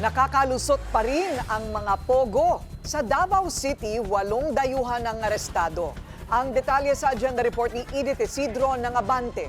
Nakakalusot pa rin ang mga pogo. Sa Davao City, 8 dayuhan ang arestado. Ang detalye sa agenda report ni Edith Isidro ng Abante.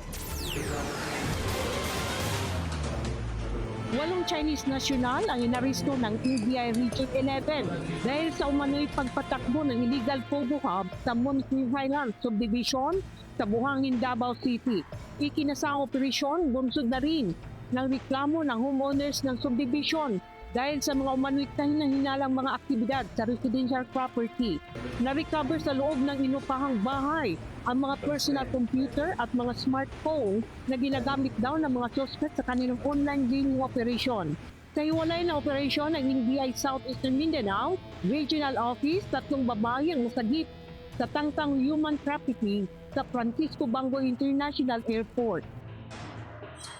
8 Chinese national ang inaresto ng NBI Region 11 dahil sa umano'y pagpatakbo ng illegal Pogo Hub sa Monte Highlands Subdivision sa Buhangin, Davao City. Ikinasang operasyon, bunsod na rin ng reklamo ng homeowners ng subdivision dahil sa mga umano'y hinalang mga aktibidad sa residential property. Na-recover sa loob ng inupahang bahay ang mga personal computer at mga smartphone na ginagamit daw ng mga suspect sa kanilang online gaming operation. Sa hiwalay na operasyon ng NBI Southeastern Mindanao Regional Office, 3 babae ang nasagip sa tangtang human trafficking sa Francisco Bango International Airport.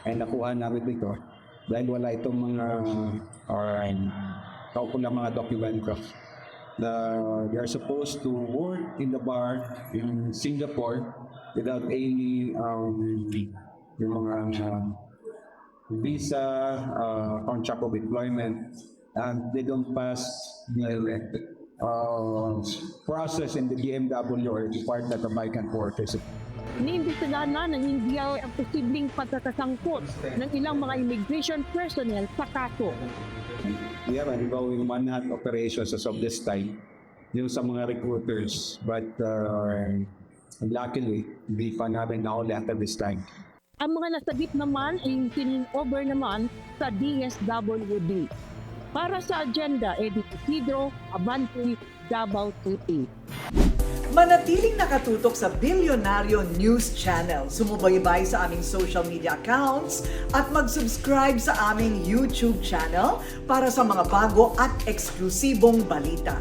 Ay nakuha namin ito dahil wala itong mga kaukulang mga documentos na they are supposed to work in the bar in Singapore without any yung mga visa, contract of employment, and they don't pass the process in the DMW or Department of Migrant Workers. Iniimbestigahan na ng NBI ang posibleng pagkakasangkot ng ilang mga immigration personnel sa kaso. We have ongoing manhunt operations as of this time yung sa mga recruiters, but luckily hindi pa namin nahuli at this time. Ang mga nasagip naman ay over naman sa DSWD. Para sa agenda, Edith Isidro, Abante, Davao City. Manatiling nakatutok sa Bilyonaryo News Channel. Sumubaybay sa aming social media accounts at mag-subscribe sa aming YouTube channel para sa mga bago at eksklusibong balita.